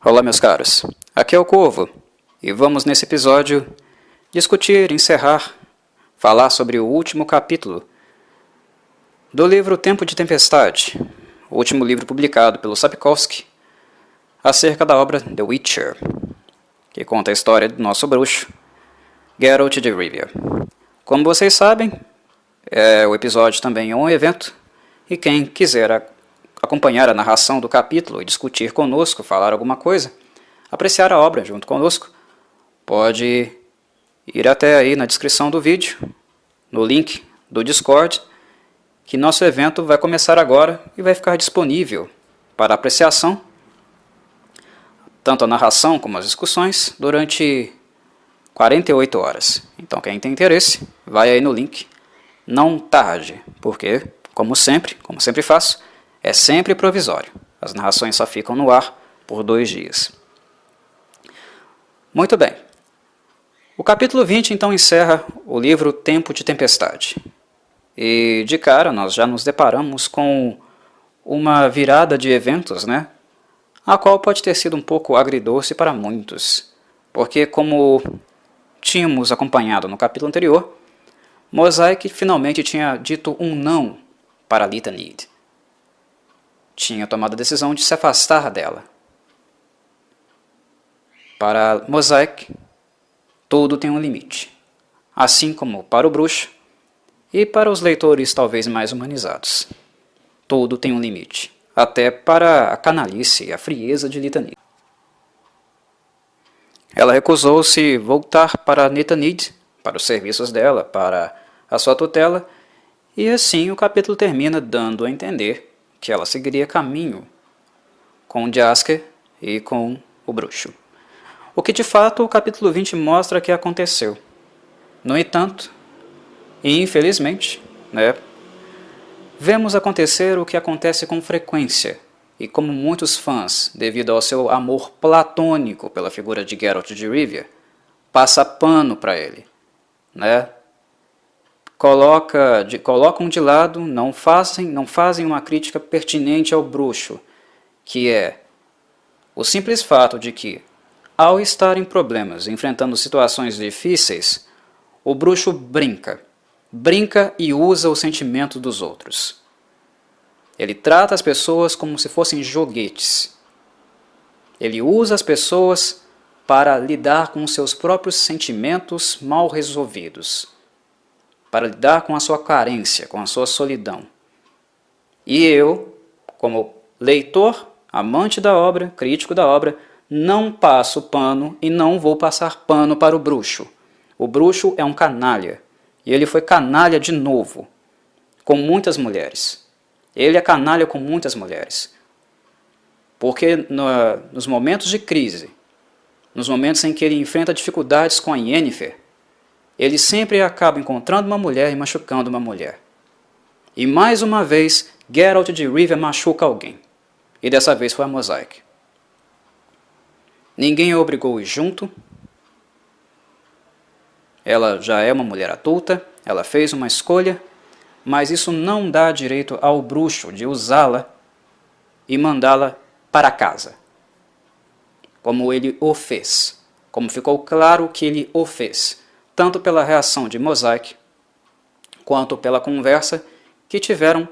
Olá, meus caros, aqui é o Corvo e vamos nesse episódio discutir, encerrar, falar sobre o último capítulo do livro Tempo de Tempestade, o último livro publicado pelo Sapkowski acerca da obra The Witcher, que conta a história do nosso bruxo, Geralt de Rivia. Como vocês sabem, o episódio também é um evento e quem quiser acompanhar a narração do capítulo e discutir conosco, falar alguma coisa, apreciar a obra junto conosco, pode ir até aí na descrição do vídeo, no link do Discord, que nosso evento vai começar agora e vai ficar disponível para apreciação, tanto a narração como as discussões, durante 48 horas. Então quem tem interesse, vai aí no link, não tarde, porque, como sempre faço, é sempre provisório. As narrações só ficam no ar por 2 dias. Muito bem. O capítulo 20 então encerra o livro Tempo de Tempestade. E de cara nós já nos deparamos com uma virada de eventos, né? A qual pode ter sido um pouco agridoce para muitos. Porque como tínhamos acompanhado no capítulo anterior, Mosaic finalmente tinha dito um não para Lytanid. Tinha tomado a decisão de se afastar dela. Para Mosaic, tudo tem um limite, assim como para o bruxo e para os leitores talvez mais humanizados. Tudo tem um limite, até para a canalice e a frieza de Lytanid. Ela recusou-se voltar para Lytanid, para os serviços dela, para a sua tutela, e assim o capítulo termina dando a entender que ela seguiria caminho com Jaskier e com o bruxo. O que de fato o capítulo 20 mostra que aconteceu. No entanto, e infelizmente, vemos acontecer o que acontece com frequência, e como muitos fãs, devido ao seu amor platônico pela figura de Geralt de Rivia, passa pano para ele, colocam de lado, não fazem uma crítica pertinente ao bruxo, que é o simples fato de que, ao estar em problemas, enfrentando situações difíceis, o bruxo brinca e usa o sentimento dos outros. Ele trata as pessoas como se fossem joguetes. Ele usa as pessoas para lidar com seus próprios sentimentos mal resolvidos, para lidar com a sua carência, com a sua solidão. E eu, como leitor, amante da obra, crítico da obra, não passo pano e não vou passar pano para o bruxo. O bruxo é um canalha, e ele foi canalha de novo, com muitas mulheres. Ele é canalha com muitas mulheres. Porque nos momentos de crise, nos momentos em que ele enfrenta dificuldades com a Yennefer, ele sempre acaba encontrando uma mulher e machucando uma mulher. E mais uma vez, Geralt de Rivia machuca alguém. E dessa vez foi a Mosaic. Ninguém a obrigou a ir junto. Ela já é uma mulher adulta, ela fez uma escolha, mas isso não dá direito ao bruxo de usá-la e mandá-la para casa. Como ele o fez. Como ficou claro que ele o fez. Tanto pela reação de Mosaic, quanto pela conversa que tiveram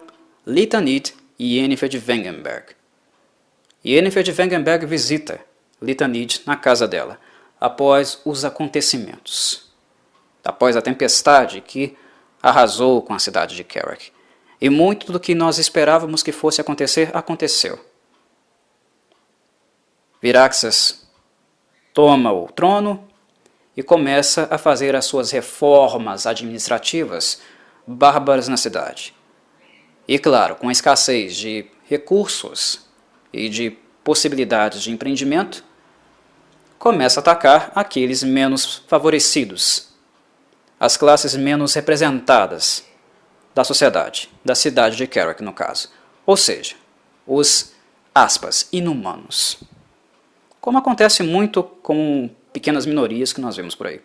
Lytanid e Yennefer de Wengerberg. Yennefer de Wengerberg visita Lytanid na casa dela, após os acontecimentos, após a tempestade que arrasou com a cidade de Carrick. E muito do que nós esperávamos que fosse acontecer, aconteceu. Viraxas toma o trono e começa a fazer as suas reformas administrativas bárbaras na cidade. E claro, com a escassez de recursos e de possibilidades de empreendimento, começa a atacar aqueles menos favorecidos, as classes menos representadas da sociedade, da cidade de Carrick no caso, ou seja, os, aspas, inumanos. Como acontece muito com pequenas minorias que nós vemos por aí.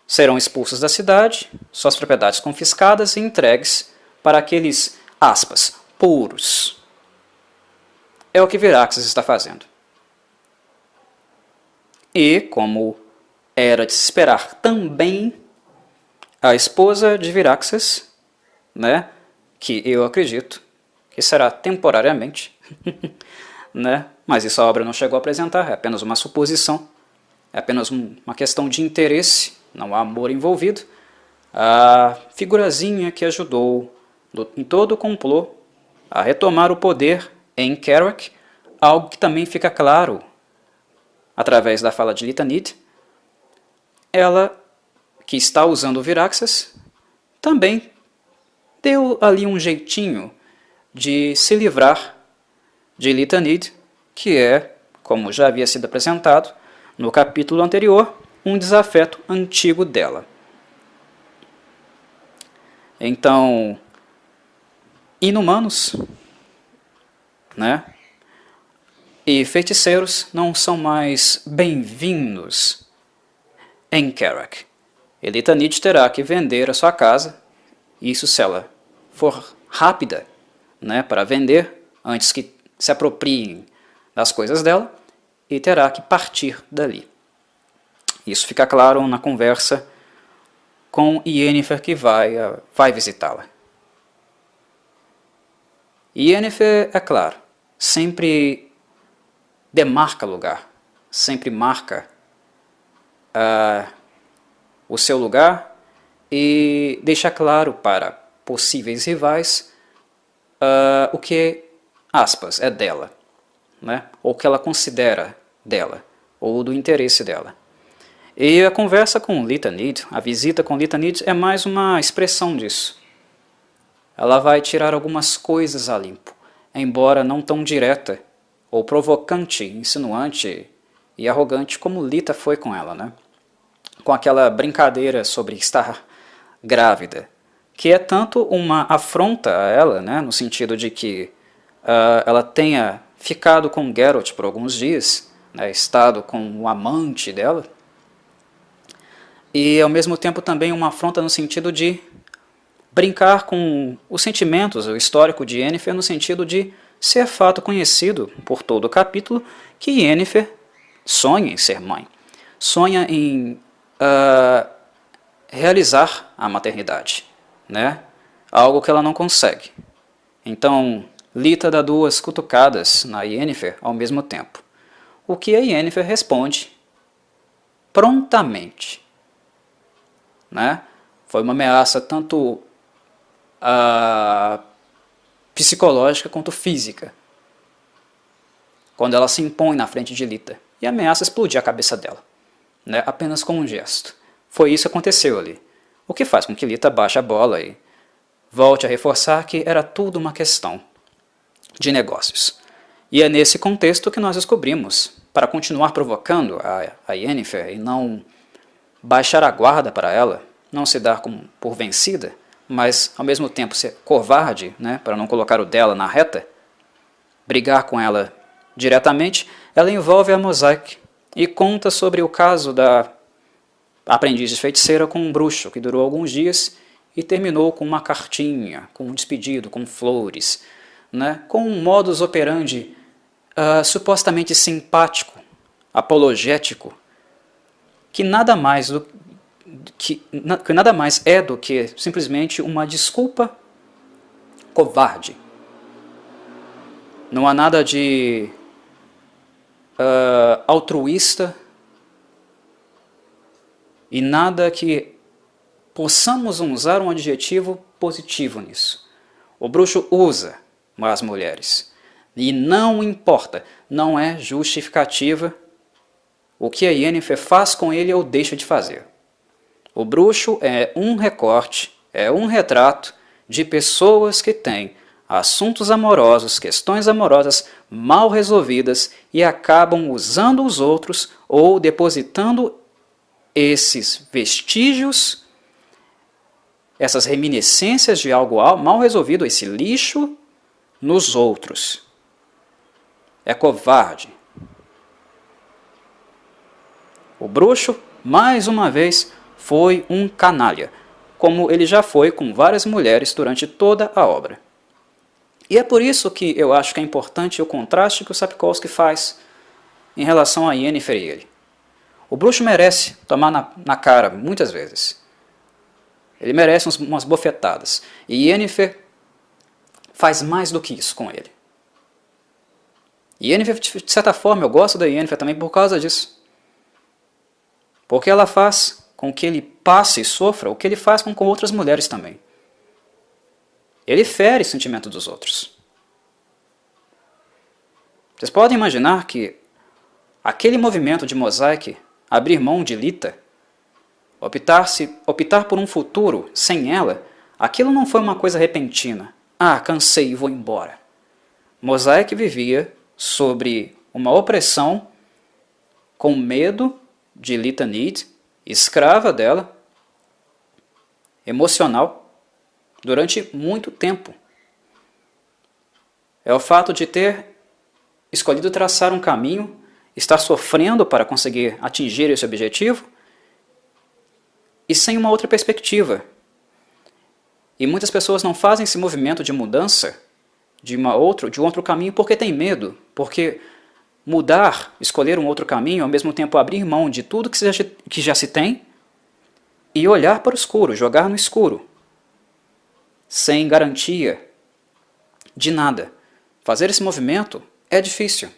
Serão expulsos da cidade, suas propriedades confiscadas e entregues para aqueles, aspas, puros. é o que Viraxas está fazendo. E, como era de se esperar também, a esposa de Viraxas, né, que eu acredito que será temporariamente, né, mas isso a obra não chegou a apresentar, é apenas uma suposição, é apenas uma questão de interesse, não há amor envolvido, a figurazinha que ajudou em todo o complô a retomar o poder em Kerouac, algo que também fica claro através da fala de Litanid. Ela, que está usando o Viraxas, também deu ali um jeitinho de se livrar de Litanid, que é, como já havia sido apresentado no capítulo anterior, um desafeto antigo dela. Então, inumanos, né, e feiticeiros não são mais bem-vindos em Kerouac. Litanid terá que vender a sua casa, isso se ela for rápida, né, para vender, antes que se apropriem das coisas dela, e terá que partir dali. Isso fica claro na conversa com Yennefer, que vai visitá-la. Yennefer, é claro, sempre demarca lugar, sempre marca o seu lugar e deixa claro para possíveis rivais o que, aspas, é dela, né? Ou que ela considera dela, ou do interesse dela. E a conversa com Litanid, a visita com Litanid, é mais uma expressão disso. Ela vai tirar algumas coisas a limpo, embora não tão direta, ou provocante, insinuante e arrogante como Lita foi com ela, né? Com aquela brincadeira sobre estar grávida, que é tanto uma afronta a ela, né, no sentido de que ela tenha ficado com Geralt por alguns dias, né, estado com o amante dela, e ao mesmo tempo também uma afronta no sentido de brincar com os sentimentos, o histórico de Yennefer, no sentido de ser fato conhecido por todo o capítulo que Yennefer sonha em ser mãe, sonha em realizar a maternidade, né? Algo que ela não consegue. Então, Lita dá duas cutucadas na Yennefer ao mesmo tempo, o que a Yennefer responde prontamente, né? Foi uma ameaça tanto psicológica quanto física, quando ela se impõe na frente de Lita e ameaça explodir a cabeça dela, né? Apenas com um gesto. Foi isso que aconteceu ali, o que faz com que Lita baixe a bola e volte a reforçar que era tudo uma questão de negócios. E é nesse contexto que nós descobrimos, para continuar provocando a Yennefer e não baixar a guarda para ela, não se dar por vencida, mas ao mesmo tempo ser covarde, né, para não colocar o dela na reta, brigar com ela diretamente, ela envolve a Mosaic e conta sobre o caso da aprendiz de feiticeira com um bruxo, que durou alguns dias e terminou com uma cartinha, com um despedido, com flores, né, com um modus operandi supostamente simpático, apologético, que nada mais é do que simplesmente uma desculpa covarde. Não há nada de altruísta e nada que possamos usar um adjetivo positivo nisso. O bruxo usa as mulheres e não importa, não é justificativa o que a Yennefer faz com ele ou deixa de fazer. O bruxo é um recorte, é um retrato de pessoas que têm assuntos amorosos, questões amorosas mal resolvidas e acabam usando os outros ou depositando esses vestígios, essas reminiscências de algo mal resolvido, esse lixo, nos outros. É covarde. O bruxo, mais uma vez, foi um canalha, como ele já foi com várias mulheres durante toda a obra. E é por isso que eu acho que é importante o contraste que o Sapkowski faz em relação a Yennefer e ele. O bruxo merece tomar na cara muitas vezes. Ele merece umas bofetadas. E Yennefer faz mais do que isso com ele. E Yennefer, de certa forma, eu gosto da Yennefer também por causa disso. Porque ela faz com que ele passe e sofra o que ele faz com outras mulheres também. Ele fere o sentimento dos outros. Vocês podem imaginar que aquele movimento de Mosaic, abrir mão de Lita, optar por um futuro sem ela, aquilo não foi uma coisa repentina. Ah, cansei e vou embora. Mosaic vivia sobre uma opressão com medo de Lita Need, escrava dela, emocional, durante muito tempo. É o fato de ter escolhido traçar um caminho, estar sofrendo para conseguir atingir esse objetivo e sem uma outra perspectiva. E muitas pessoas não fazem esse movimento de mudança de um outro caminho porque tem medo, porque mudar, escolher um outro caminho, ao mesmo tempo abrir mão de tudo que já se tem e olhar para o escuro, jogar no escuro, sem garantia de nada. Fazer esse movimento é difícil.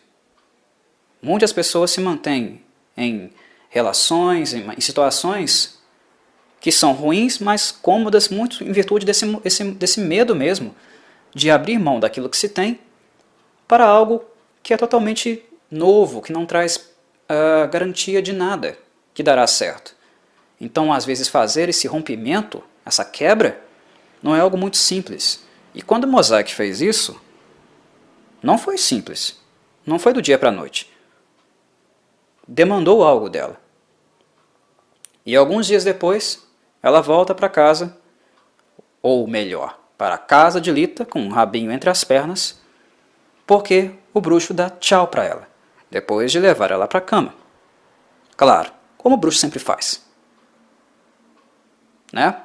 Muitas pessoas se mantêm em relações, em situações que são ruins, mas cômodas muito em virtude desse medo mesmo de abrir mão daquilo que se tem para algo que é totalmente novo, que não traz garantia de nada que dará certo. Então, às vezes, fazer esse rompimento, essa quebra, não é algo muito simples. E quando Mosaic fez isso, não foi simples. Não foi do dia para a noite. Demandou algo dela. E alguns dias depois, ela volta para casa, ou melhor, para a casa de Lita, com um rabinho entre as pernas, porque o bruxo dá tchau para ela, depois de levar ela para a cama. Claro, como o bruxo sempre faz. Né?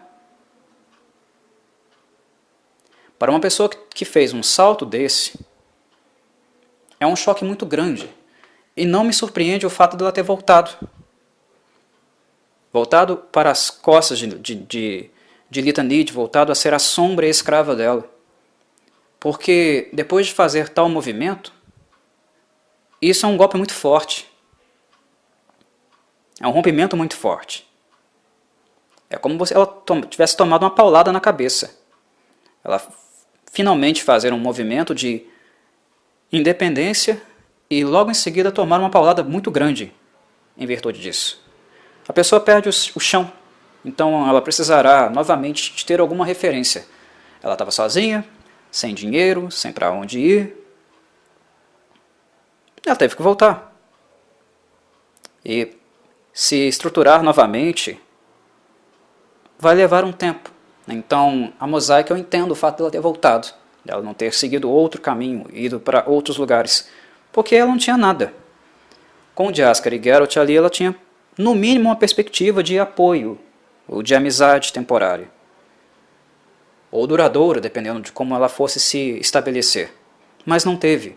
Para uma pessoa que fez um salto desse, é um choque muito grande. E não me surpreende o fato dela ter voltado. Voltado para as costas de Lita Need, voltado a ser a sombra e a escrava dela. Porque depois de fazer tal movimento, isso é um golpe muito forte. É um rompimento muito forte. É como se ela tivesse tomado uma paulada na cabeça. Ela finalmente fazer um movimento de independência e logo em seguida tomar uma paulada muito grande em virtude disso. A pessoa perde o chão, então ela precisará novamente de ter alguma referência. Ela estava sozinha, sem dinheiro, sem para onde ir. Ela teve que voltar. E se estruturar novamente vai levar um tempo. Então, a Mosaic, eu entendo o fato dela ter voltado, dela não ter seguido outro caminho, ido para outros lugares, porque ela não tinha nada. Com o Jaskier e Geralt ali, ela tinha, no mínimo, uma perspectiva de apoio, ou de amizade temporária, ou duradoura, dependendo de como ela fosse se estabelecer. Mas não teve.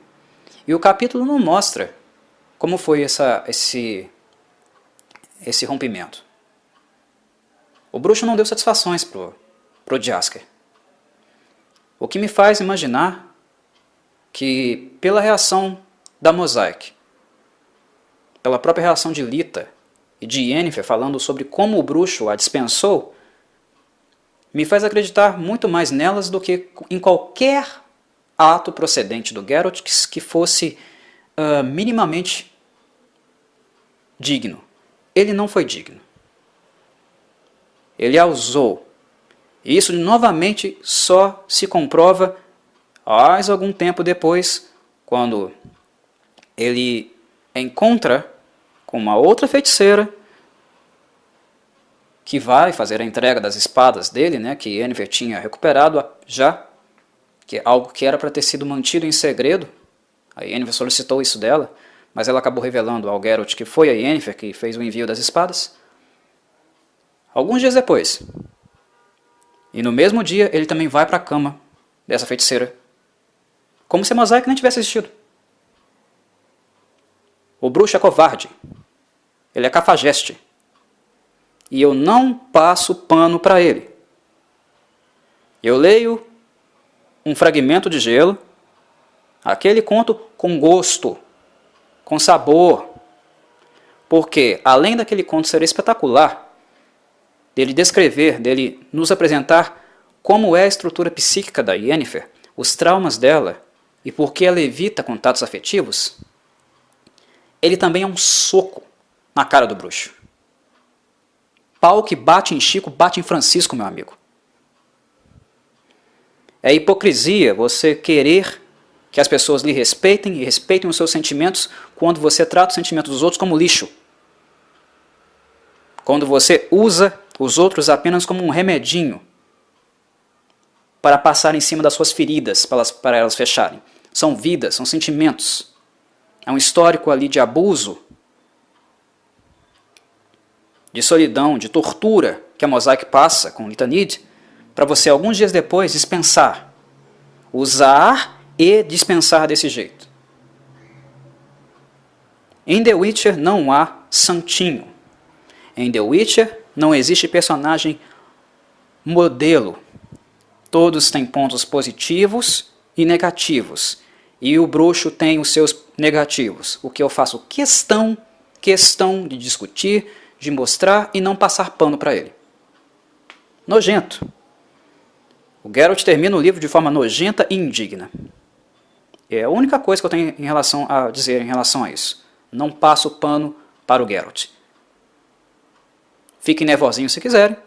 E o capítulo não mostra como foi esse rompimento. O bruxo não deu satisfações pro Jaskier. O que me faz imaginar que, pela reação da Mosaic, pela própria reação de Lita e de Yennefer falando sobre como o bruxo a dispensou, me faz acreditar muito mais nelas do que em qualquer ato procedente do Geralt que fosse minimamente digno. Ele não foi digno. Ele a usou. E isso novamente só se comprova mais algum tempo depois, quando ele encontra com uma outra feiticeira que vai fazer a entrega das espadas dele, né, que Yennefer tinha recuperado já, que é algo que era para ter sido mantido em segredo. A Yennefer solicitou isso dela, mas ela acabou revelando ao Geralt que foi a Yennefer que fez o envio das espadas. Alguns dias depois, e no mesmo dia ele também vai para a cama dessa feiticeira Como se a Mosaic nem tivesse existido. O bruxo é covarde. Ele é cafajeste. E eu não passo pano para ele. Eu leio um fragmento de gelo, aquele conto com gosto, com sabor, porque além daquele conto ser espetacular, dele descrever, dele nos apresentar como é a estrutura psíquica da Yennefer, os traumas dela e por que ela evita contatos afetivos, ele também é um soco na cara do bruxo. Pau que bate em Chico, bate em Francisco, meu amigo. É hipocrisia você querer que as pessoas lhe respeitem e respeitem os seus sentimentos quando você trata os sentimentos dos outros como lixo. Quando você usa os outros apenas como um remedinho para passar em cima das suas feridas, para elas fecharem. São vidas, são sentimentos. É um histórico ali de abuso, de solidão, de tortura que a Mosaic passa com Litanid, para você alguns dias depois dispensar. Usar e dispensar desse jeito. Em The Witcher não há santinho. Em The Witcher não existe personagem modelo. Todos têm pontos positivos e negativos. E o bruxo tem os seus negativos. O que eu faço questão de discutir, de mostrar e não passar pano para ele. Nojento. O Geralt termina o livro de forma nojenta e indigna. É a única coisa que eu tenho em relação a dizer em relação a isso. Não passo pano para o Geralt. Fiquem nervosinhos se quiserem.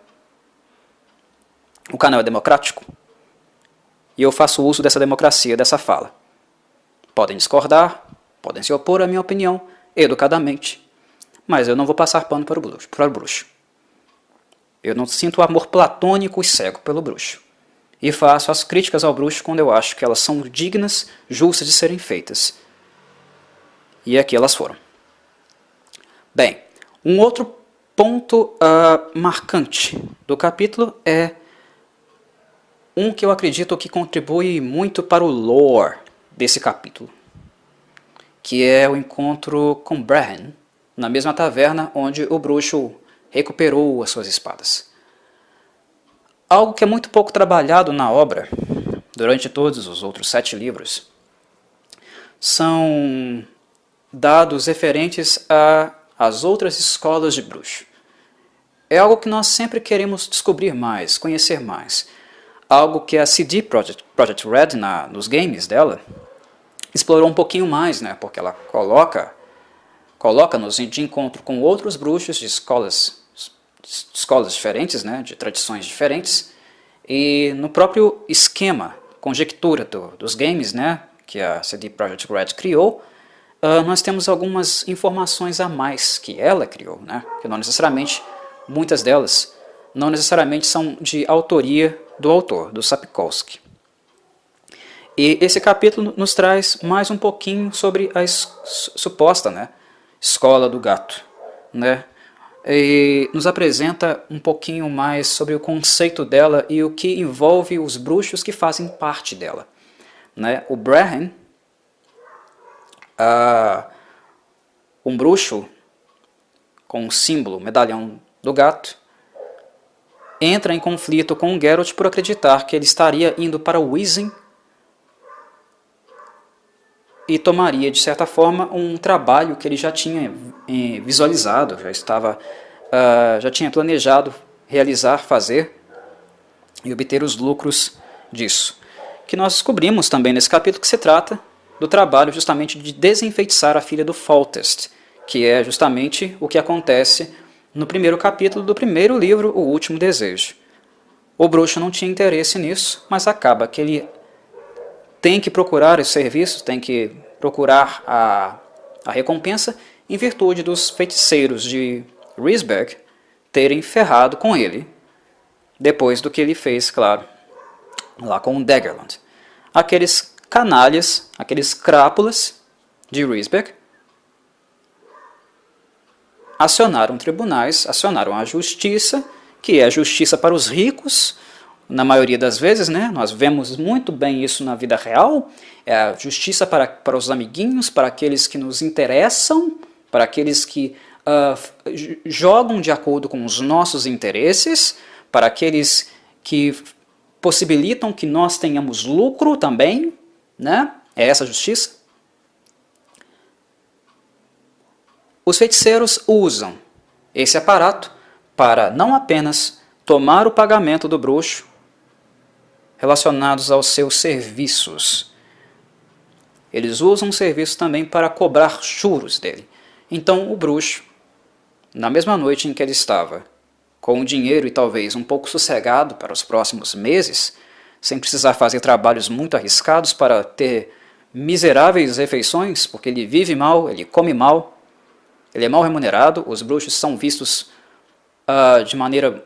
O canal é democrático. E eu faço uso dessa democracia, dessa fala. Podem discordar, podem se opor à minha opinião, educadamente. Mas eu não vou passar pano para o bruxo. Eu não sinto amor platônico e cego pelo bruxo. E faço as críticas ao bruxo quando eu acho que elas são dignas, justas de serem feitas. E aqui elas foram. Bem, um outro ponto marcante do capítulo é um que eu acredito que contribui muito para o lore desse capítulo, que é o encontro com Brehon, na mesma taverna onde o bruxo recuperou as suas espadas. Algo que é muito pouco trabalhado na obra, durante todos os outros 7 livros, são dados referentes às outras escolas de bruxo. É algo que nós sempre queremos descobrir mais, conhecer mais. Algo que a CD Projekt Red, nos games dela, explorou um pouquinho mais, né? Porque ela coloca-nos de encontro com outros bruxos de escolas diferentes, né? De tradições diferentes, e no próprio esquema, conjectura dos games, né? Que a CD Projekt Red criou, nós temos algumas informações a mais que ela criou, né? Que não necessariamente, muitas delas, não necessariamente são de autoria do autor, do Sapkowski. E esse capítulo nos traz mais um pouquinho sobre a suposta, né, escola do gato, né? E nos apresenta um pouquinho mais sobre o conceito dela e o que envolve os bruxos que fazem parte dela, né? O Brehon, um bruxo com o símbolo, medalhão do gato, entra em conflito com o Geralt por acreditar que ele estaria indo para Wizzen e tomaria, de certa forma, um trabalho que ele já tinha visualizado, já tinha planejado realizar, fazer e obter os lucros disso. Que nós descobrimos também nesse capítulo que se trata do trabalho justamente de desenfeitiçar a filha do Foltest, que é justamente o que acontece no primeiro capítulo do primeiro livro, O Último Desejo. O bruxo não tinha interesse nisso, mas acaba que ele tem que procurar esse serviço, tem que procurar a recompensa em virtude dos feiticeiros de Rhysberg terem ferrado com ele, depois do que ele fez, claro, lá com o Daggerland. Aqueles canalhas, aqueles crápulas de Rhysberg, acionaram tribunais, acionaram a justiça, que é a justiça para os ricos, na maioria das vezes, né, nós vemos muito bem isso na vida real, é a justiça para os amiguinhos, para aqueles que nos interessam, para aqueles que jogam de acordo com os nossos interesses, para aqueles que possibilitam que nós tenhamos lucro também, né? É essa a justiça. Os feiticeiros usam esse aparato para não apenas tomar o pagamento do bruxo relacionados aos seus serviços. Eles usam o serviço também para cobrar juros dele. Então o bruxo, na mesma noite em que ele estava com o dinheiro e talvez um pouco sossegado para os próximos meses, sem precisar fazer trabalhos muito arriscados para ter miseráveis refeições, porque ele vive mal, ele come mal, ele é mal remunerado, os bruxos são vistos de maneira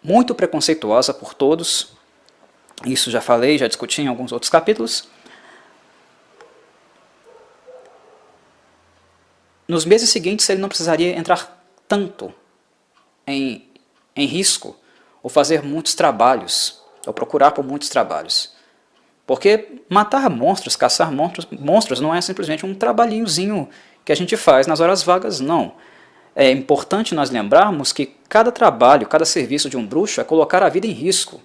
muito preconceituosa por todos. Isso já falei, já discuti em alguns outros capítulos. Nos meses seguintes ele não precisaria entrar tanto em risco, ou fazer muitos trabalhos, ou procurar por muitos trabalhos. Porque matar monstros, caçar monstros não é simplesmente um trabalhinhozinho que a gente faz nas horas vagas, não. É importante nós lembrarmos que cada trabalho, cada serviço de um bruxo é colocar a vida em risco.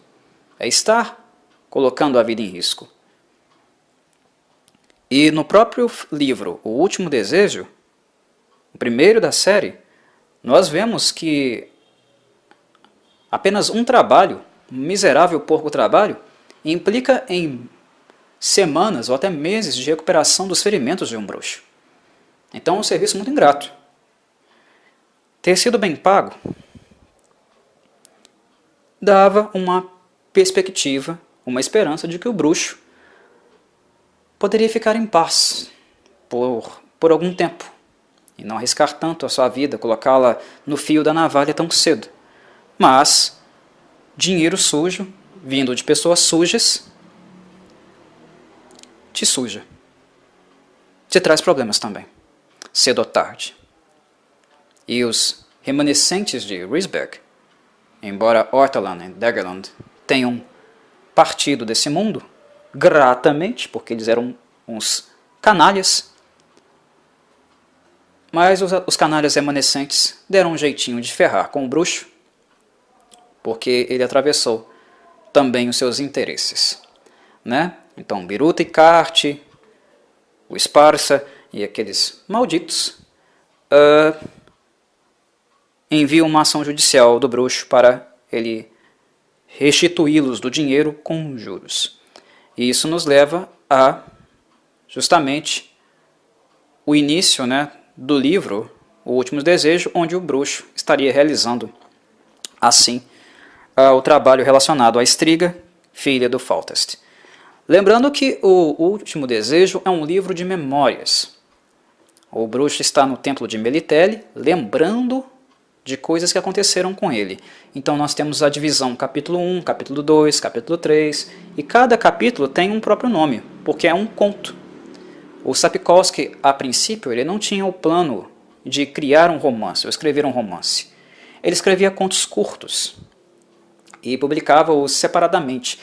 É estar colocando a vida em risco. E no próprio livro O Último Desejo, o primeiro da série, nós vemos que apenas um trabalho, um miserável porco trabalho, implica em semanas ou até meses de recuperação dos ferimentos de um bruxo. Então é um serviço muito ingrato. Ter sido bem pago dava uma perspectiva, uma esperança de que o bruxo poderia ficar em paz por algum tempo e não arriscar tanto a sua vida, colocá-la no fio da navalha tão cedo. Mas dinheiro sujo, vindo de pessoas sujas, te suja. Te traz problemas também, cedo ou tarde. E os remanescentes de Rysberg, embora Ortolan e Daggerland tenham partido desse mundo, gratamente, porque eles eram uns canalhas, mas os canalhas remanescentes deram um jeitinho de ferrar com o bruxo, porque ele atravessou também os seus interesses, né? Então Biruta e Carte, o Esparsa e aqueles malditos enviam uma ação judicial do bruxo para ele restituí-los do dinheiro com juros. E isso nos leva a justamente o início, né, do livro O Último Desejo, onde o bruxo estaria realizando assim o trabalho relacionado à Striga, filha do Foltest. Lembrando que O Último Desejo é um livro de memórias. O bruxo está no templo de Melitele, lembrando de coisas que aconteceram com ele. Então nós temos a divisão capítulo 1, capítulo 2, capítulo 3, e cada capítulo tem um próprio nome, porque é um conto. O Sapkowski, a princípio, ele não tinha o plano de criar um romance, ou escrever um romance. Ele escrevia contos curtos e publicava-os separadamente.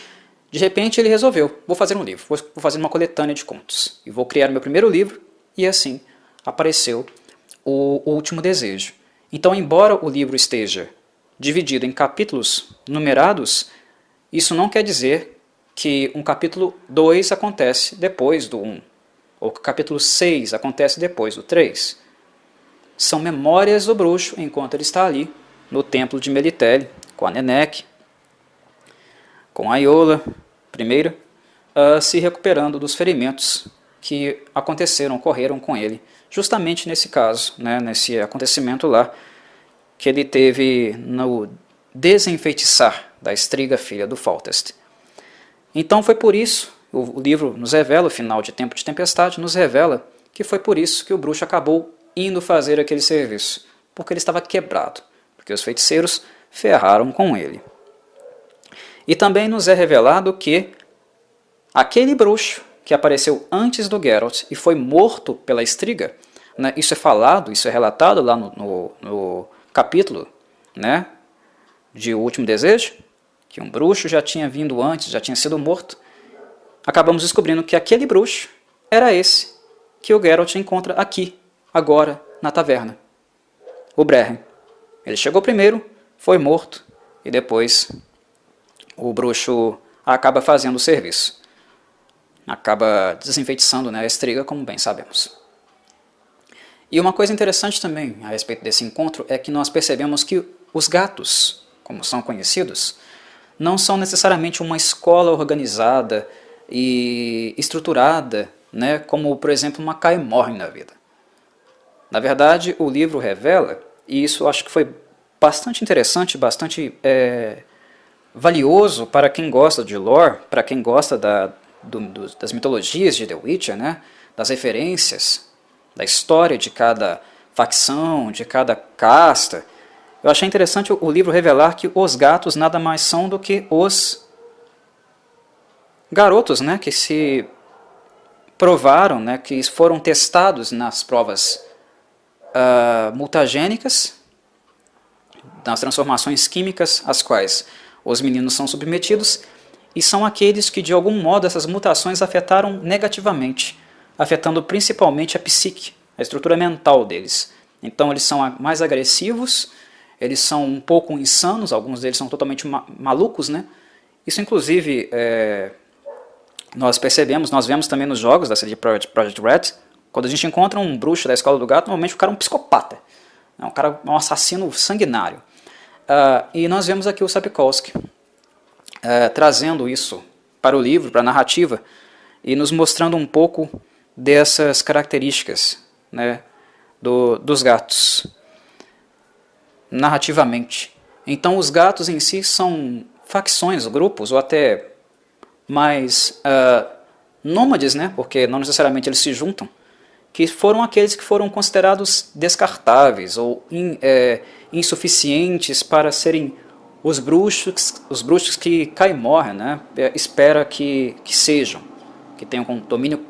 De repente ele resolveu, vou fazer um livro, vou fazer uma coletânea de contos, e vou criar meu primeiro livro, e assim apareceu O Último Desejo. Então, embora o livro esteja dividido em capítulos numerados, isso não quer dizer que um capítulo 2 acontece depois do 1, ou que o capítulo 6 acontece depois do 3. São memórias do bruxo enquanto ele está ali, no templo de Melitele, com a Nenek, com a Iola, primeiro, se recuperando dos ferimentos que ocorreram com ele, justamente nesse caso, né, nesse acontecimento lá, que ele teve no desenfeitiçar da Striga, filha do Foltest. Então foi por isso, o livro nos revela, o final de Tempo de Tempestade nos revela que foi por isso que o bruxo acabou indo fazer aquele serviço, porque ele estava quebrado, porque os feiticeiros ferraram com ele. E também nos é revelado que aquele bruxo que apareceu antes do Geralt e foi morto pela Striga, né, isso é falado, isso é relatado lá no capítulo, né, de O Último Desejo, que um bruxo já tinha vindo antes, já tinha sido morto, acabamos descobrindo que aquele bruxo era esse que o Geralt encontra aqui, agora, na taverna. O Brehyn. Ele chegou primeiro, foi morto, e depois o bruxo acaba fazendo o serviço. Acaba desenfeitiçando, né, a estriga, como bem sabemos. E uma coisa interessante também a respeito desse encontro é que nós percebemos que os gatos, como são conhecidos, não são necessariamente uma escola organizada e estruturada, né, como, por exemplo, uma Kaer Morhen na vida. Na verdade, o livro revela, e isso acho que foi bastante interessante, bastante valioso para quem gosta de lore, para quem gosta das mitologias de The Witcher, né, das referências, da história de cada facção, de cada casta. Eu achei interessante o livro revelar que os gatos nada mais são do que os garotos, né, que se provaram, né, que foram testados nas provas mutagênicas, nas transformações químicas às quais os meninos são submetidos, e são aqueles que de algum modo essas mutações afetaram negativamente, afetando principalmente a psique, a estrutura mental deles. Então eles são mais agressivos, eles são um pouco insanos, alguns deles são totalmente malucos, né? Isso inclusive nós percebemos, nós vemos também nos jogos da CD Projekt Red, quando a gente encontra um bruxo da escola do gato, normalmente o cara é um psicopata, um assassino sanguinário. E nós vemos aqui o Sapkowski trazendo isso para o livro, para a narrativa, e nos mostrando um pouco dessas características, né, dos gatos, narrativamente. Então os gatos em si são facções, grupos, ou até mais nômades, né, porque não necessariamente eles se juntam, que foram aqueles que foram considerados descartáveis ou insuficientes para serem os bruxos que Kaer Morhen, né, espera que sejam, que tenham domínio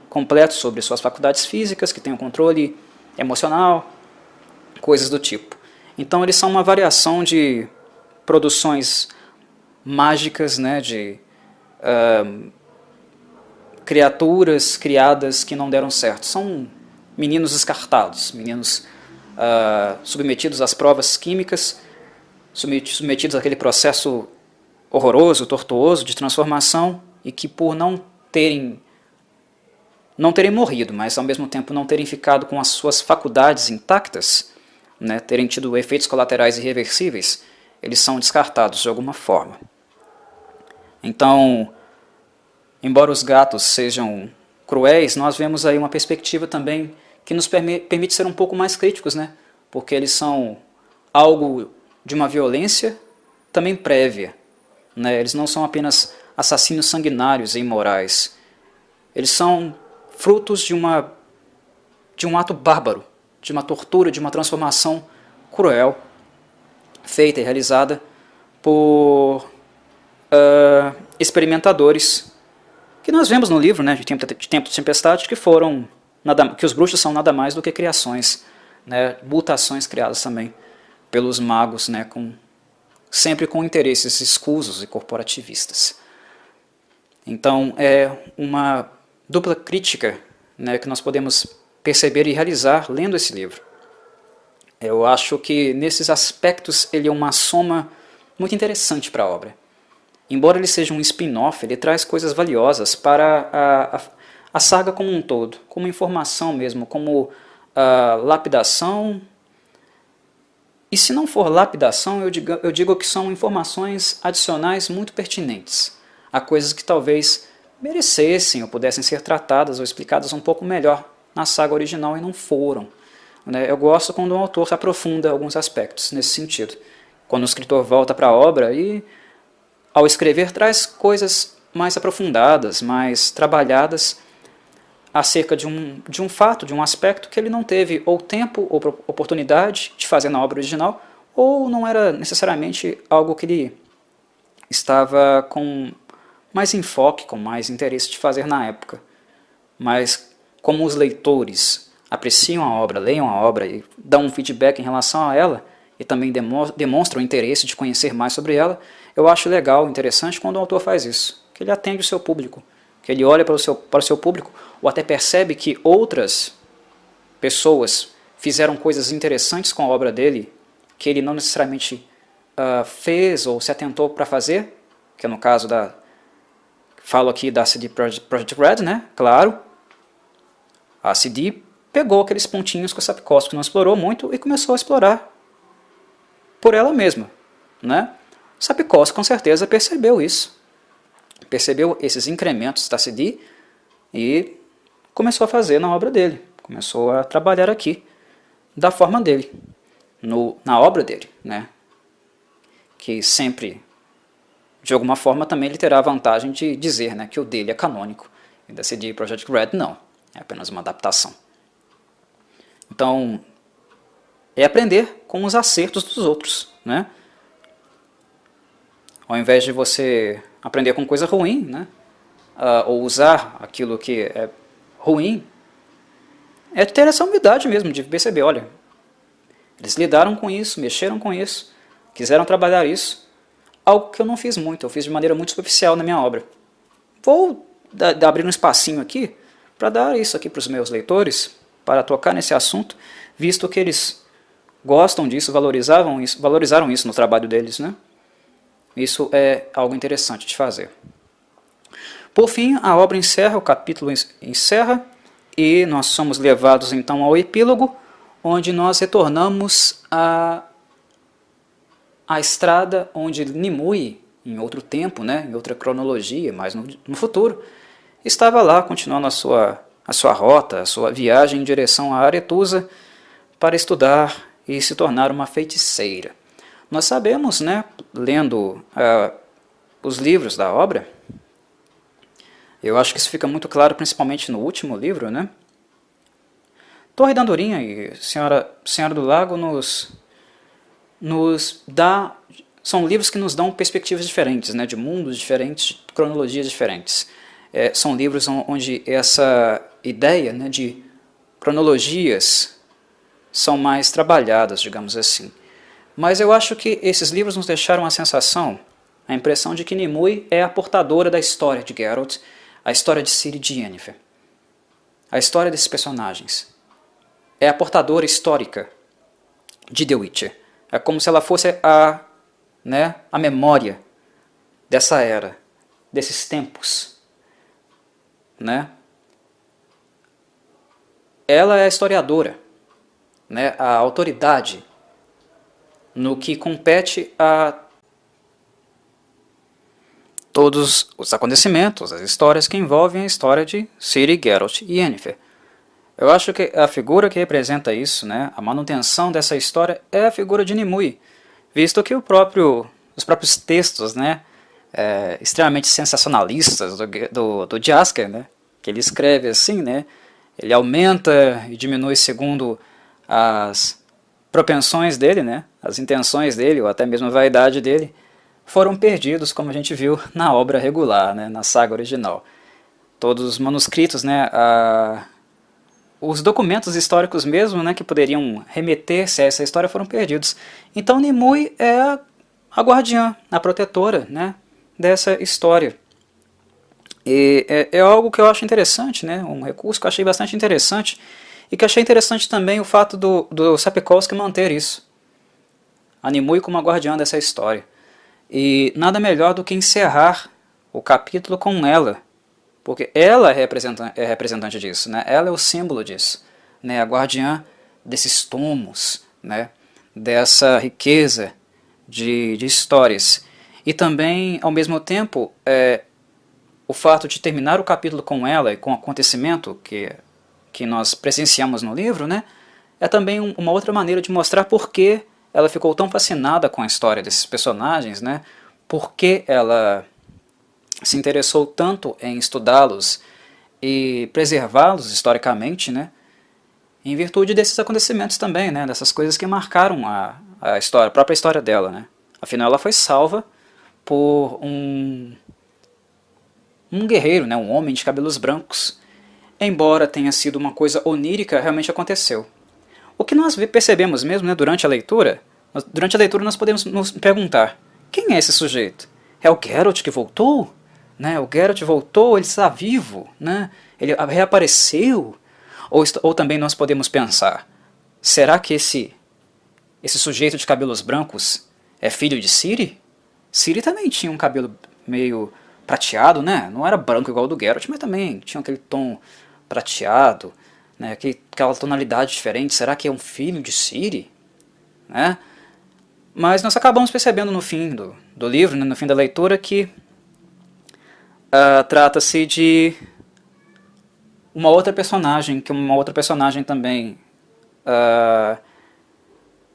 completo sobre suas faculdades físicas, que tenham controle emocional, coisas do tipo. Então eles são uma variação de produções mágicas, né, de criaturas criadas que não deram certo. São meninos descartados, meninos submetidos às provas químicas, submetidos àquele processo horroroso, tortuoso de transformação, e que por não terem morrido, mas ao mesmo tempo não terem ficado com as suas faculdades intactas, né, terem tido efeitos colaterais irreversíveis, eles são descartados de alguma forma. Então, embora os gatos sejam cruéis, nós vemos aí uma perspectiva também que nos permite ser um pouco mais críticos, né? Porque eles são algo de uma violência também prévia, né? Eles não são apenas assassinos sanguinários e imorais. Eles são frutos de um ato bárbaro, de uma tortura, de uma transformação cruel, feita e realizada por experimentadores, que nós vemos no livro, né, de Tempo de Tempestade, que os bruxos são nada mais do que criações, né, mutações criadas também pelos magos, né, sempre com interesses escusos e corporativistas. Então é uma dupla crítica, né, que nós podemos perceber e realizar lendo esse livro. Eu acho que nesses aspectos ele é uma soma muito interessante para a obra. Embora ele seja um spin-off, ele traz coisas valiosas para a saga como um todo, como informação mesmo, como lapidação. E se não for lapidação, eu digo que são informações adicionais muito pertinentes, a coisas que talvez merecessem ou pudessem ser tratadas ou explicadas um pouco melhor na saga original e não foram. Né? Eu gosto quando um autor se aprofunda alguns aspectos nesse sentido. Quando o escritor volta para a obra e, ao escrever, traz coisas mais aprofundadas, mais trabalhadas acerca de um fato, de um aspecto que ele não teve ou tempo ou oportunidade de fazer na obra original, ou não era necessariamente algo que ele estava com mais enfoque, com mais interesse de fazer na época. Mas como os leitores apreciam a obra, leiam a obra e dão um feedback em relação a ela, e também demonstram interesse de conhecer mais sobre ela, eu acho legal, interessante quando o autor faz isso, que ele atende o seu público, que ele olha para o seu público, ou até percebe que outras pessoas fizeram coisas interessantes com a obra dele, que ele não necessariamente fez ou se atentou para fazer, que é no caso falo aqui da CD Projekt Red, né? Claro, a CD pegou aqueles pontinhos que o Sapkowski não explorou muito e começou a explorar por ela mesma, né? Sapkowski com certeza percebeu isso, percebeu esses incrementos da CD e começou a fazer na obra dele, começou a trabalhar aqui da forma dele, na obra dele, né? Que sempre, de alguma forma, também ele terá a vantagem de dizer, né, que o dele é canônico, e da CD Projekt Red não, é apenas uma adaptação. Então, é aprender com os acertos dos outros, né? Ao invés de você aprender com coisa ruim, né, ou usar aquilo que é ruim, é ter essa humildade mesmo, de perceber, olha, eles lidaram com isso, mexeram com isso, quiseram trabalhar isso, algo que eu não fiz muito, eu fiz de maneira muito superficial na minha obra. Vou abrir um espacinho aqui para dar isso aqui para os meus leitores, para tocar nesse assunto, visto que eles gostam disso, valorizaram isso no trabalho deles, né? Isso é algo interessante de fazer. Por fim, a obra encerra, o capítulo encerra, e nós somos levados então ao epílogo, onde nós retornamos à estrada onde Nimue, em outro tempo, né, em outra cronologia, mas no futuro, estava lá continuando a sua rota, a sua viagem em direção a Aretusa para estudar e se tornar uma feiticeira. Nós sabemos, né, lendo os livros da obra, eu acho que isso fica muito claro principalmente no último livro, né? Torre da Andorinha e Senhora do Lago são livros que nos dão perspectivas diferentes, né, de mundos diferentes, de cronologias diferentes. São livros onde essa ideia, né, de cronologias são mais trabalhadas, digamos assim. Mas eu acho que esses livros nos deixaram a sensação, a impressão de que Nimue é a portadora da história de Geralt, a história de Ciri e de Yennefer, a história desses personagens. É a portadora histórica de The Witcher. É como se ela fosse a memória dessa era, desses tempos, né? Ela é a historiadora, né? A autoridade no que compete a todos os acontecimentos, as histórias que envolvem a história de Ciri, Geralt e Yennefer. Eu acho que a figura que representa isso, né, a manutenção dessa história, é a figura de Nimue, visto que os próprios textos, né, extremamente sensacionalistas do Jaskier, né, que ele escreve assim, né, ele aumenta e diminui segundo as propensões dele, né, as intenções dele, ou até mesmo a vaidade dele, foram perdidos, como a gente viu na obra regular, né, na saga original. Todos os manuscritos, né, os documentos históricos mesmo, né, que poderiam remeter-se a essa história foram perdidos. Então Nimue é a guardiã, a protetora, né, dessa história. E é algo que eu acho interessante, né, um recurso que eu achei bastante interessante, e que achei interessante também o fato do Sapkowski manter isso. A Nimue como a guardiã dessa história. E nada melhor do que encerrar o capítulo com ela, porque ela é representante disso, né? Ela é o símbolo disso, né? A guardiã desses tomos, né? Dessa riqueza de histórias. E também, ao mesmo tempo, o fato de terminar o capítulo com ela e com o acontecimento que nós presenciamos no livro, né? É também uma outra maneira de mostrar por que ela ficou tão fascinada com a história desses personagens, né? Por que ela se interessou tanto em estudá-los e preservá-los historicamente, né? Em virtude desses acontecimentos também, né? Dessas coisas que marcaram a própria história dela, né? Afinal, ela foi salva por um guerreiro, né? Um homem de cabelos brancos. Embora tenha sido uma coisa onírica, realmente aconteceu. O que nós percebemos mesmo, né, durante a leitura Durante a leitura nós podemos nos perguntar, quem é esse sujeito? É o Geralt que voltou? Né? O Geralt voltou, ele está vivo? Né? Ele reapareceu? Ou também nós podemos pensar, será que esse sujeito de cabelos brancos é filho de Ciri? Ciri também tinha um cabelo meio prateado, né? Não era branco igual o do Geralt, mas também tinha aquele tom prateado, né? Aquela tonalidade diferente. Será que é um filho de Ciri? Né? Mas nós acabamos percebendo no fim do livro, né, no fim da leitura, que trata-se de uma outra personagem também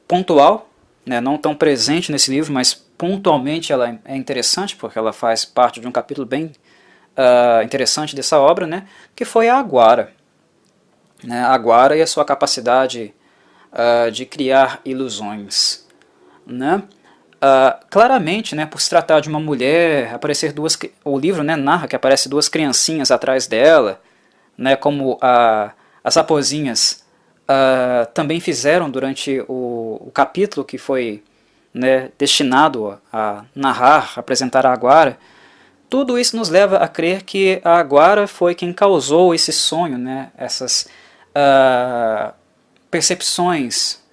pontual, né, não tão presente nesse livro, mas pontualmente ela é interessante, porque ela faz parte de um capítulo bem interessante dessa obra, né, que foi a Aguara. Né, a Aguara e a sua capacidade de criar ilusões. Né? Claramente, né, por se tratar de uma mulher, o livro, né, narra que aparece duas criancinhas atrás dela, né, como as raposinhas também fizeram durante o capítulo que foi, né, destinado a narrar, apresentar a Aguara. Tudo isso nos leva a crer que a Aguara foi quem causou esse sonho, né, essas percepções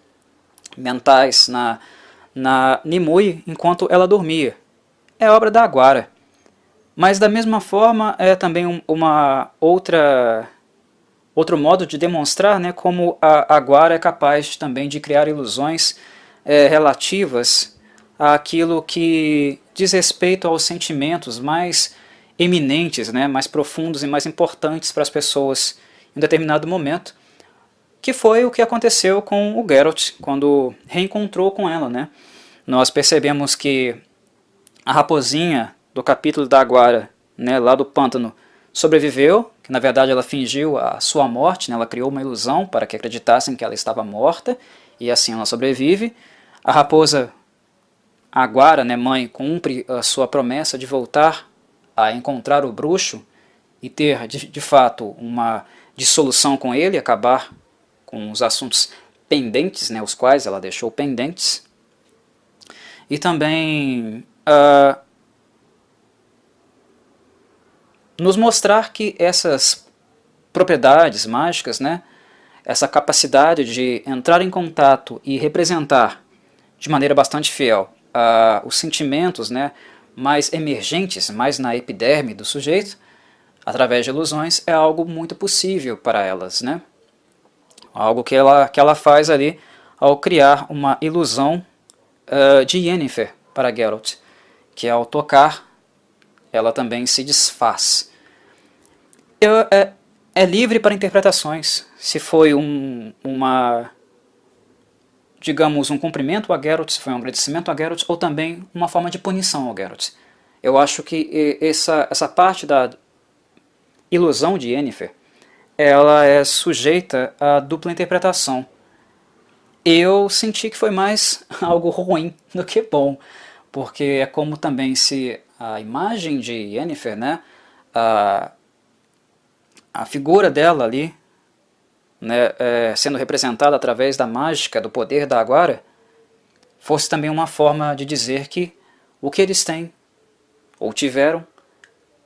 mentais na Nimue enquanto ela dormia. É obra da Aguara. Mas da mesma forma é também outro modo de demonstrar, né, como a Aguara é capaz também de criar ilusões relativas àquilo que diz respeito aos sentimentos mais eminentes, né, mais profundos e mais importantes para as pessoas em um determinado momento, que foi o que aconteceu com o Geralt quando reencontrou com ela. Né? Nós percebemos que a raposinha do capítulo da Aguara, né, lá do pântano, sobreviveu, que na verdade ela fingiu a sua morte, né, ela criou uma ilusão para que acreditassem que ela estava morta, e assim ela sobrevive. A raposa Aguara, né, mãe, cumpre a sua promessa de voltar a encontrar o bruxo e ter de fato uma dissolução com ele, acabar com os assuntos pendentes, né, os quais ela deixou pendentes. E também nos mostrar que essas propriedades mágicas, né, essa capacidade de entrar em contato e representar de maneira bastante fiel os sentimentos, né, mais emergentes, mais na epiderme do sujeito, através de ilusões, é algo muito possível para elas. Né? Algo que ela faz ali ao criar uma ilusão de Yennefer para Geralt, que ao tocar ela também se desfaz. É livre para interpretações, se foi digamos, um cumprimento a Geralt, se foi um agradecimento a Geralt, ou também uma forma de punição ao Geralt. Eu acho que essa parte da ilusão de Yennefer, ela é sujeita a dupla interpretação. Eu senti que foi mais algo ruim do que bom, porque é como também se a imagem de Yennefer, né, a figura dela ali, né, sendo representada através da mágica, do poder da Aguara, fosse também uma forma de dizer que o que eles têm, ou tiveram,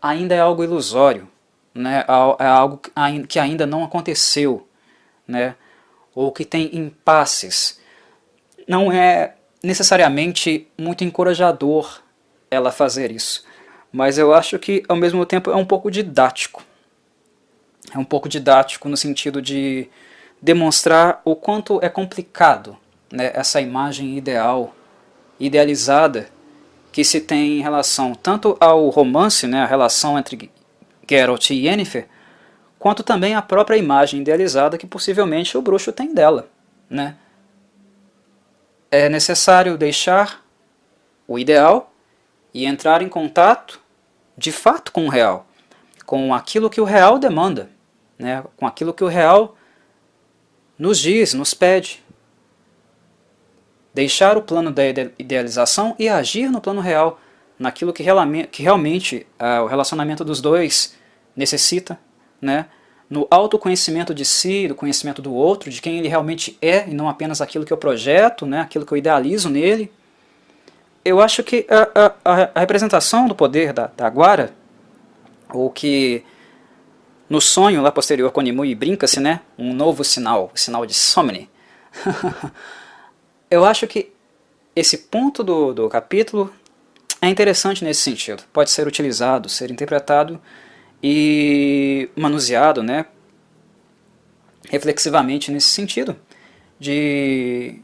ainda é algo ilusório, né, é algo que ainda não aconteceu, né, ou que tem impasses. Não é necessariamente muito encorajador ela fazer isso, mas eu acho que ao mesmo tempo é um pouco didático. É um pouco didático no sentido de demonstrar o quanto é complicado, né, essa imagem idealizada que se tem em relação tanto ao romance, né, a relação entre Geralt e Yennefer, quanto também a própria imagem idealizada que possivelmente o bruxo tem dela. Né? É necessário deixar o ideal e entrar em contato de fato com o real, com aquilo que o real demanda, né? Com aquilo que o real nos diz, nos pede. Deixar o plano da idealização e agir no plano real, naquilo que realmente o relacionamento dos dois necessita, né? no autoconhecimento de si, do conhecimento do outro, de quem ele realmente é, e não apenas aquilo que eu projeto, né, aquilo que eu idealizo nele. Eu acho que a representação do poder da Aguara, ou que no sonho lá posterior com Nimue brinca-se, né, um novo sinal, o sinal de Somni. Eu acho que esse ponto do capítulo é interessante nesse sentido. Pode ser utilizado, ser interpretado e manuseado, né, reflexivamente nesse sentido, de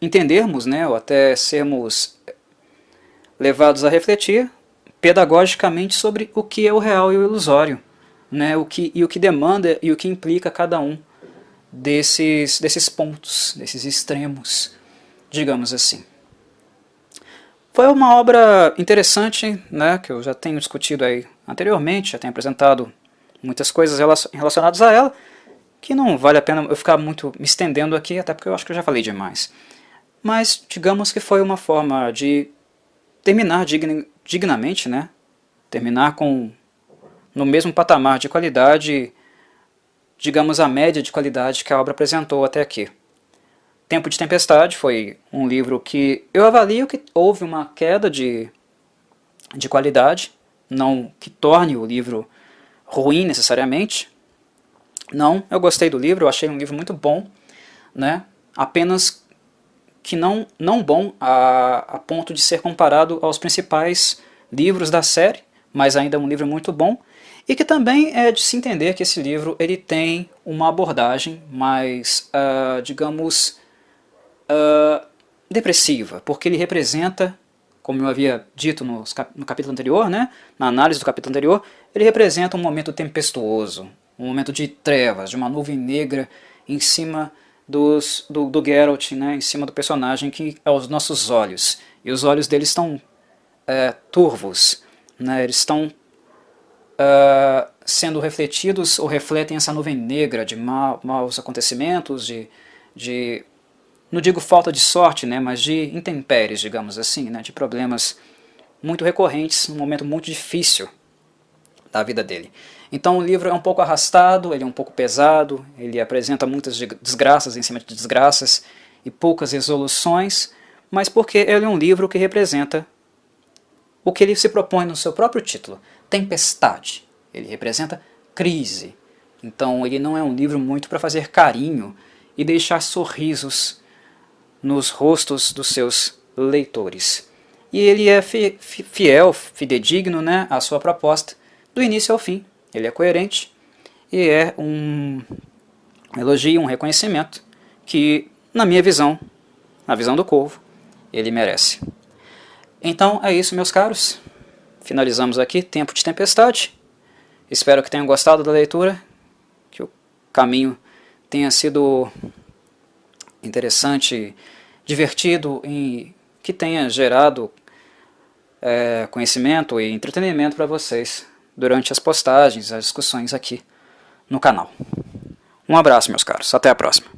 entendermos, né, ou até sermos levados a refletir pedagogicamente sobre o que é o real e o ilusório, né, o que demanda e o que implica cada um desses pontos, desses extremos, digamos assim. Foi uma obra interessante, né, que eu já tenho discutido aí anteriormente, já tenho apresentado muitas coisas relacionadas a ela, que não vale a pena eu ficar muito me estendendo aqui, até porque eu acho que eu já falei demais. Mas digamos que foi uma forma de terminar dignamente, né, terminar no mesmo patamar de qualidade, digamos a média de qualidade que a obra apresentou até aqui. Tempo de Tempestade foi um livro que eu avalio que houve uma queda de qualidade, não que torne o livro ruim necessariamente. Não, eu gostei do livro, eu achei um livro muito bom, né? Apenas que não bom a ponto de ser comparado aos principais livros da série, mas ainda é um livro muito bom, e que também é de se entender que esse livro ele tem uma abordagem mais, digamos, depressiva, porque ele representa, como eu havia dito no capítulo anterior, né, na análise do capítulo anterior, ele representa um momento tempestuoso, um momento de trevas, de uma nuvem negra em cima do Geralt, né, em cima do personagem que é os nossos olhos. E os olhos dele estão turvos, né, eles estão sendo refletidos ou refletem essa nuvem negra de maus acontecimentos, não digo falta de sorte, né, mas de intempéries, digamos assim, né, de problemas muito recorrentes num momento muito difícil da vida dele. Então o livro é um pouco arrastado, ele é um pouco pesado, ele apresenta muitas desgraças em cima de desgraças e poucas resoluções, mas porque ele é um livro que representa o que ele se propõe no seu próprio título, tempestade. Ele representa crise. Então ele não é um livro muito para fazer carinho e deixar sorrisos nos rostos dos seus leitores. E ele é fiel, fidedigno, né, à sua proposta, do início ao fim. Ele é coerente e é um elogio, um reconhecimento que, na minha visão, na visão do Corvo, ele merece. Então é isso, meus caros. Finalizamos aqui Tempo de Tempestade. Espero que tenham gostado da leitura, que o caminho tenha sido interessante, divertido e que tenha gerado conhecimento e entretenimento para vocês durante as postagens, as discussões aqui no canal. Um abraço, meus caros. Até a próxima.